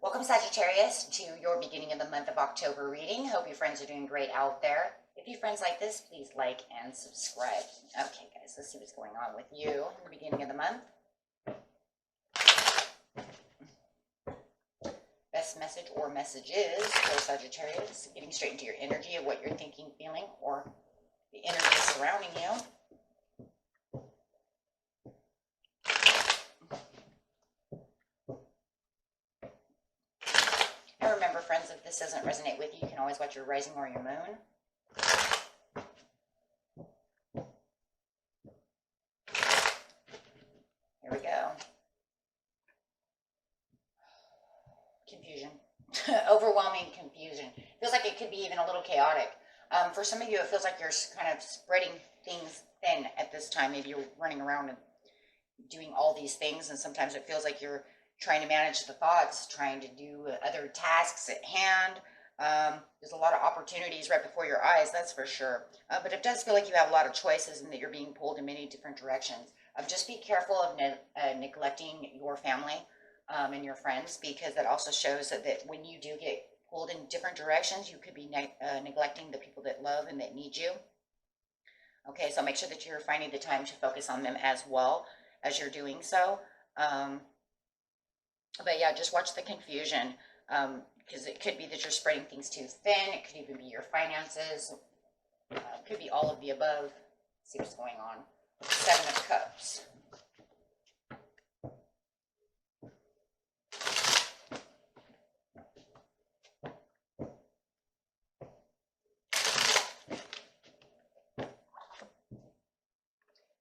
Welcome, Sagittarius, to your beginning of the month of October reading. Hope your friends are doing great out there. If you friends like this, please like and subscribe. Okay, guys, let's see what's going on with you in the beginning of the month. Best message or messages for Sagittarius, getting straight into your energy of what you're thinking, feeling, or the energy surrounding you. And remember, friends, if this doesn't resonate with you, you can always watch your rising or your moon. Here we go. Confusion. Overwhelming confusion. Feels like it could be even a little chaotic. For some of you, it feels like you're kind of spreading things thin at this time. Maybe you're running around and doing all these things, and sometimes it feels like you're trying to manage the thoughts, trying to do other tasks at hand. There's a lot of opportunities right before your eyes, that's for sure. But it does feel like you have a lot of choices and that you're being pulled in many different directions. Just be careful of neglecting your family and your friends, because that also shows that when you do get pulled in different directions, you could be neglecting the people that love and that need you. Okay, so make sure that you're finding the time to focus on them as well as you're doing so. But yeah, just watch the confusion, because it could be that you're spreading things too thin. It could even be your finances. It could be all of the above. Let's see what's going on. Seven of Cups.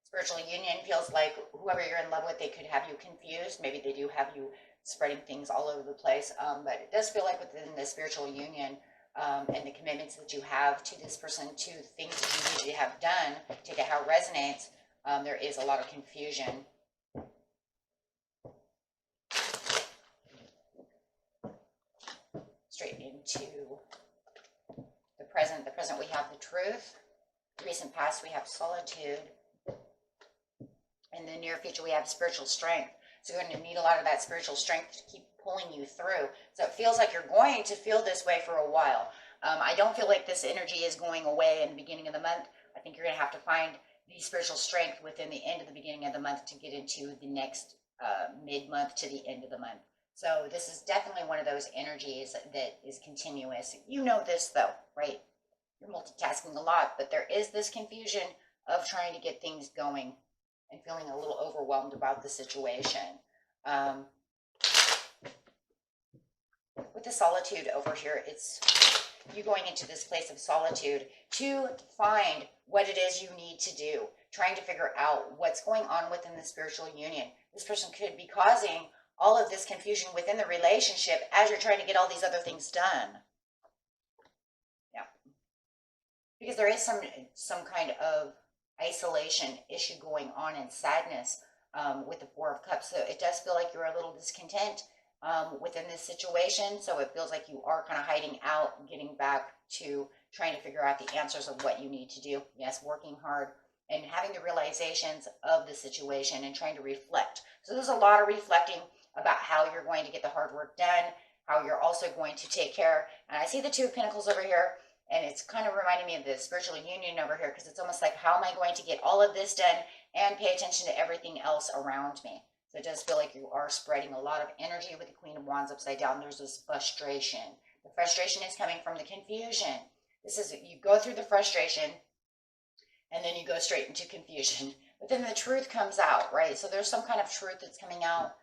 Spiritual union feels like whoever you're in love with, they could have you confused. Maybe they do have you spreading things all over the place. But it does feel like within the spiritual union and the commitments that you have to this person, to things that you need to have done, to get how it resonates, there is a lot of confusion. Straight into the present. The present, we have the truth. The recent past, we have solitude. In the near future, we have spiritual strength. So you're going to need a lot of that spiritual strength to keep pulling you through. So it feels like you're going to feel this way for a while. I don't feel like this energy is going away in the beginning of the month. I think you're going to have to find the spiritual strength within the end of the beginning of the month to get into the next mid-month to the end of the month. So this is definitely one of those energies that is continuous. You know this, though, right? You're multitasking a lot, but there is this confusion of trying to get things going and feeling a little overwhelmed about the situation. With the solitude over here, it's you going into this place of solitude to find what it is you need to do, trying to figure out what's going on within the spiritual union. This person could be causing all of this confusion within the relationship as you're trying to get all these other things done. Yeah. Because there is some kind of isolation issue going on and sadness with the Four of Cups. So it does feel like you're a little discontent within this situation. So it feels like you are kind of hiding out, getting back to trying to figure out the answers of what you need to do. Yes, working hard and having the realizations of the situation and trying to reflect. So there's a lot of reflecting about how you're going to get the hard work done, how you're also going to take care. And I see the Two of Pentacles over here. And it's kind of reminding me of the spiritual union over here, because it's almost like, how am I going to get all of this done and pay attention to everything else around me? So it does feel like you are spreading a lot of energy with the Queen of Wands upside down. There's this frustration. The frustration is coming from the confusion. This is, you go through the frustration and then you go straight into confusion. But then the truth comes out, right? So there's some kind of truth that's coming out.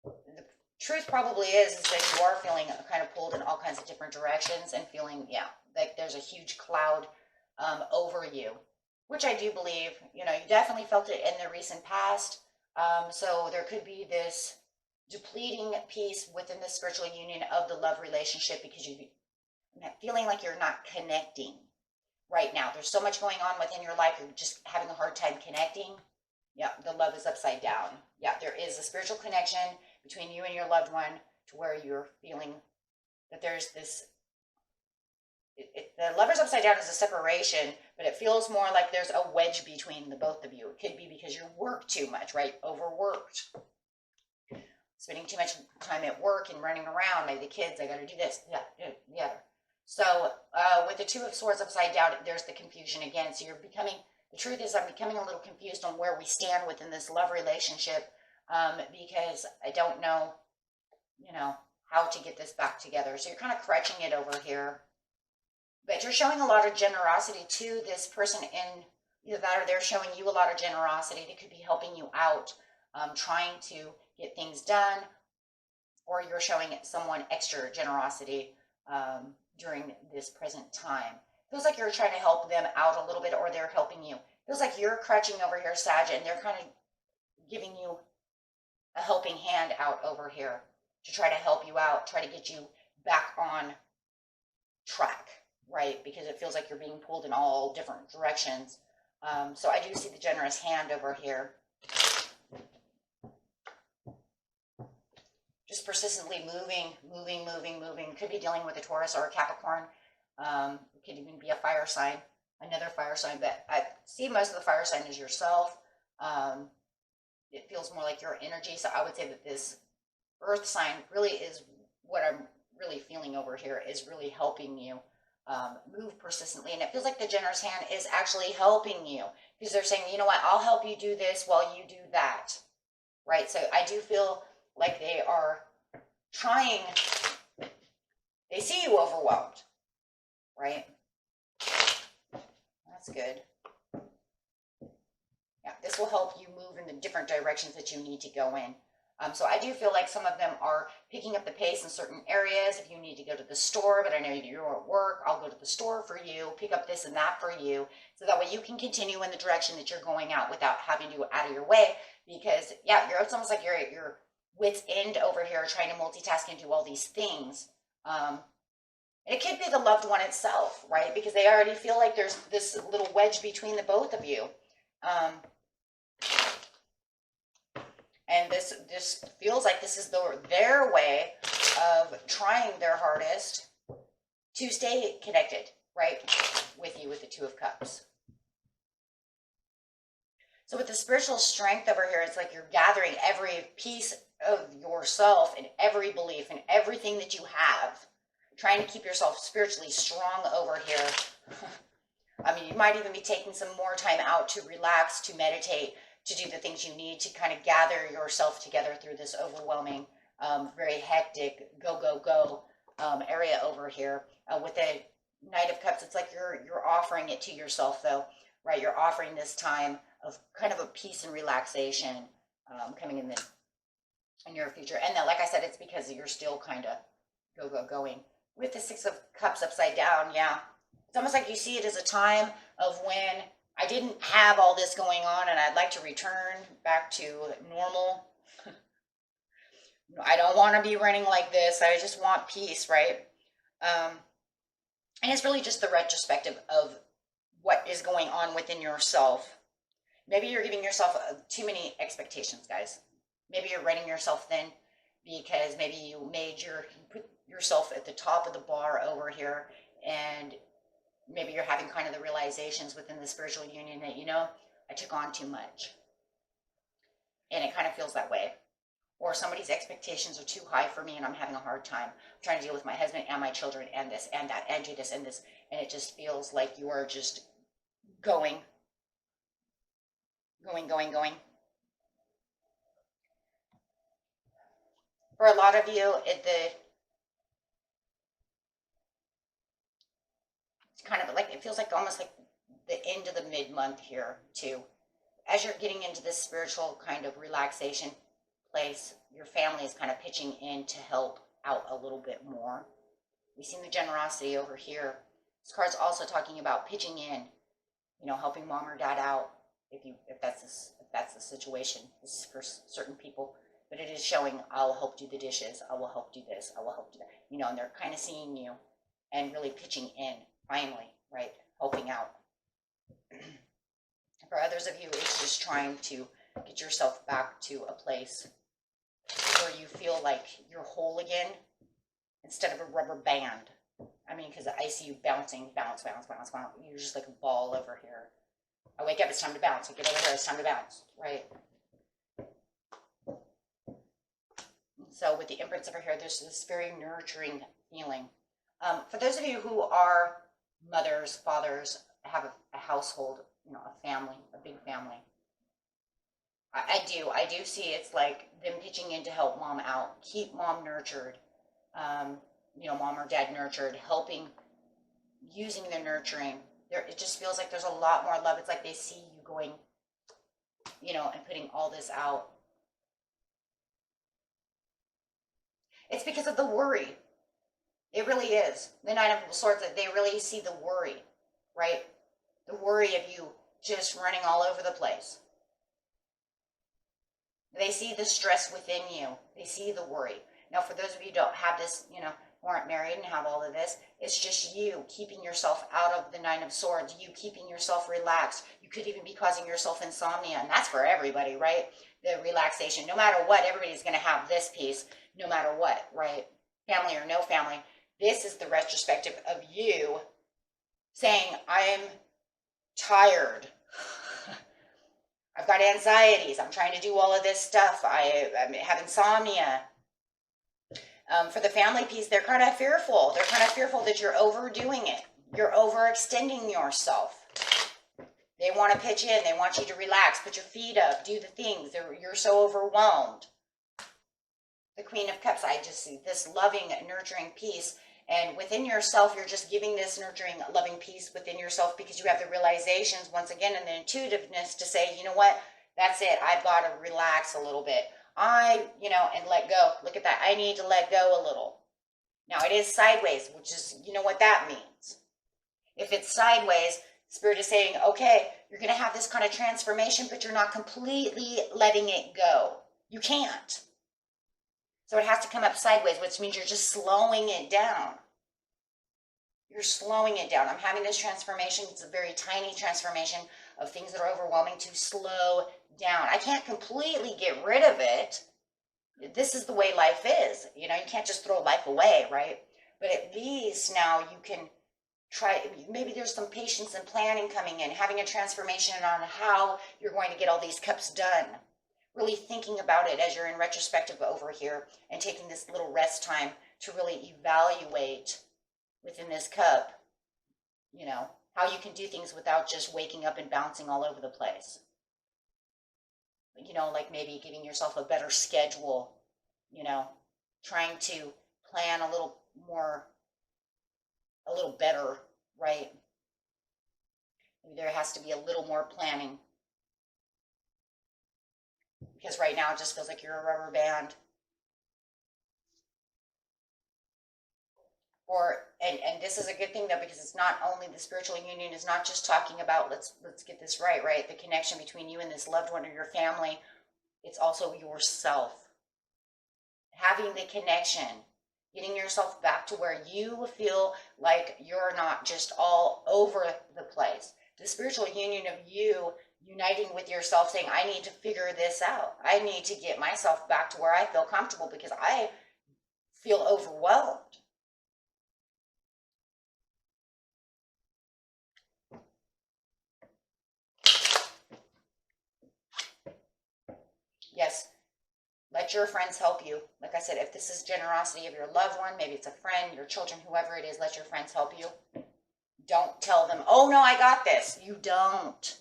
The truth probably is that you are feeling kind of pulled in all kinds of different directions and feeling, yeah, like there's a huge cloud over you, which I do believe, you definitely felt it in the recent past. So there could be this depleting piece within the spiritual union of the love relationship, because you're feeling like you're not connecting right now. There's so much going on within your life. You're just having a hard time connecting. Yeah, the love is upside down. Yeah, there is a spiritual connection between you and your loved one, to where you're feeling that there's this, the Lovers upside down is a separation, but it feels more like there's a wedge between the both of you. It could be because you work too much, right? Overworked. spending too much time at work and running around. Maybe the kids, I got to do this, the other. So with the Two of Swords upside down, there's the confusion again. So you're becoming, the truth is I'm becoming a little confused on where we stand within this love relationship because I don't know, you know, how to get this back together. So you're kind of crutching it over here. But you're showing a lot of generosity to this person in either that or they're showing you a lot of generosity. They could be helping you out, trying to get things done, or you're showing someone extra generosity during this present time. Feels like you're trying to help them out a little bit, or they're helping you. Feels like you're crutching over here, Sag, and they're kind of giving you a helping hand out over here to try to help you out, try to get you back on track, right? Because it feels like you're being pulled in all different directions. So I do see the generous hand over here. Just persistently moving. Could be dealing with a Taurus or a Capricorn. It could even be a fire sign, another fire sign. But I see most of the fire sign is yourself. It feels more like your energy. So I would say that this earth sign really is what I'm really feeling over here, is really helping you move persistently. And it feels like the generous hand is actually helping you, because they're saying, you know what, I'll help you do this while you do that, right? So I do feel like they are trying, they see you overwhelmed, right? That's good. Yeah, this will help you move in the different directions that you need to go in. So I do feel like some of them are picking up the pace in certain areas. If you need to go to the store, but I know you're at work, I'll go to the store for you, pick up this and that for you. So that way you can continue in the direction that you're going out without having to go out of your way. Because, yeah, it's almost like you're at your wit's end over here trying to multitask and do all these things. And it could be the loved one itself, right? Because they already feel like there's this little wedge between the both of you. And this feels like this is their way of trying their hardest to stay connected, right, with you with the Two of Cups. So with the spiritual strength over here, it's like you're gathering every piece of yourself and every belief and everything that you have, trying to keep yourself spiritually strong over here. I mean, you might even be taking some more time out to relax, to meditate, to do the things you need to kind of gather yourself together through this overwhelming, very hectic, go area over here. With the Knight of Cups, it's like you're offering it to yourself, though, right? You're offering this time of kind of a peace and relaxation coming in the near future. And then, like I said, it's because you're still kind of going. With the Six of Cups upside down, yeah, it's almost like you see it as a time of when I didn't have all this going on and I'd like to return back to normal. I don't want to be running like this. I just want peace, right? And it's really just the retrospective of what is going on within yourself. Maybe you're giving yourself too many expectations, guys. Maybe you're running yourself thin because maybe you put yourself at the top of the bar over here, and maybe you're having kind of the realizations within the spiritual union that, you know, I took on too much. And it kind of feels that way. Or somebody's expectations are too high for me and I'm having a hard time trying to deal with my husband and my children and this and that and do this and this. And it just feels like you are just going. For a lot of you, it's kind of like, it feels like almost like the end of the mid-month here too. As you're getting into this spiritual kind of relaxation place, your family is kind of pitching in to help out a little bit more. We've seen the generosity over here. This card's also talking about pitching in, you know, helping mom or dad out if that's the situation. This is for certain people, but it is showing, I'll help do the dishes, I will help do this, I will help do that, you know, and they're kind of seeing you and really pitching in finally, right, helping out. For others of you, it's just trying to get yourself back to a place where you feel like you're whole again instead of a rubber band. I mean, because I see you bouncing, bounce. You're just like a ball over here. I wake up, it's time to bounce. I get over here, it's time to bounce, right? So with the Empress over here, there's this very nurturing feeling. For those of you who are mothers, fathers, have a household, you know, a family, a big family, I do see it's like them pitching in to help mom out, keep mom nurtured, you know, mom or dad nurtured, helping, using the nurturing. There, it just feels like there's a lot more love. It's like they see you going, you know, and putting all this out. It's because of the worry. It really is. The Nine of Swords, they really see the worry, right? The worry of you just running all over the place. They see the stress within you. They see the worry. Now, for those of you who don't have this, you know, who aren't married and have all of this, it's just you keeping yourself out of the Nine of Swords, you keeping yourself relaxed. You could even be causing yourself insomnia, and that's for everybody, right? The relaxation. No matter what, everybody's going to have this piece, no matter what, right? Family or no family. This is the retrospective of you saying, I'm tired. I've got anxieties. I'm trying to do all of this stuff. I have insomnia. For the family piece, they're kind of fearful. They're kind of fearful that you're overdoing it. You're overextending yourself. They want to pitch in. They want you to relax, put your feet up, do the things. You're so overwhelmed. The Queen of Cups, I just see this loving, nurturing piece. And within yourself, you're just giving this nurturing, loving peace within yourself because you have the realizations, once again, and the intuitiveness to say, you know what, that's it. I've got to relax a little bit. You know, and let go. Look at that. I need to let go a little. Now, it is sideways, which is, you know what that means. If it's sideways, Spirit is saying, okay, you're going to have this kind of transformation, but you're not completely letting it go. You can't. So it has to come up sideways, which means you're just slowing it down. You're slowing it down. I'm having this transformation. It's a very tiny transformation of things that are overwhelming to slow down. I can't completely get rid of it. This is the way life is. You know, you can't just throw life away, right? But at least now you can try, maybe there's some patience and planning coming in, having a transformation on how you're going to get all these cups done. Really thinking about it as you're in retrospective over here and taking this little rest time to really evaluate within this cup, you know, how you can do things without just waking up and bouncing all over the place. You know, like maybe giving yourself a better schedule, you know, trying to plan a little more, a little better, right? Maybe there has to be a little more planning. Because right now it just feels like you're a rubber band. And this is a good thing though, because it's not only the spiritual union is not just talking about let's get this right, the connection between you and this loved one or your family. It's also yourself. Having the connection, getting yourself back to where you feel like you're not just all over the place. The spiritual union of you uniting with yourself, saying, I need to figure this out. I need to get myself back to where I feel comfortable because I feel overwhelmed. Yes, let your friends help you. Like I said, if this is generosity of your loved one, maybe it's a friend, your children, whoever it is, let your friends help you. Don't tell them, oh no, I got this. You don't.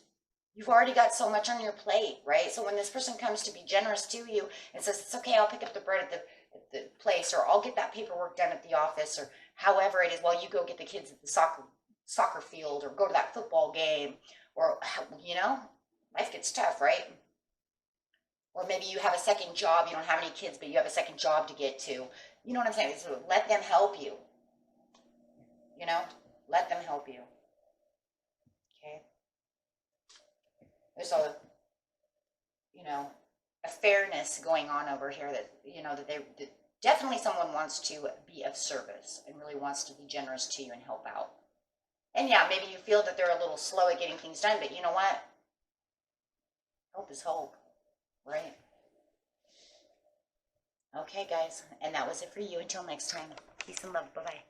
You've already got so much on your plate, right? So when this person comes to be generous to you and says, it's okay, I'll pick up the bread at the place, or I'll get that paperwork done at the office, or however it is, while you go get the kids at the soccer field, or go to that football game, or, you know, life gets tough, right? Or maybe you have a second job, you don't have any kids, but you have a second job to get to. You know what I'm saying? So let them help you. You know, let them help you. Okay? There's a, you know, a fairness going on over here that, you know, that definitely someone wants to be of service and really wants to be generous to you and help out. And yeah, maybe you feel that they're a little slow at getting things done, but you know what? Hope is hope, right? Okay, guys, and that was it for you. Until next time, peace and love. Bye-bye.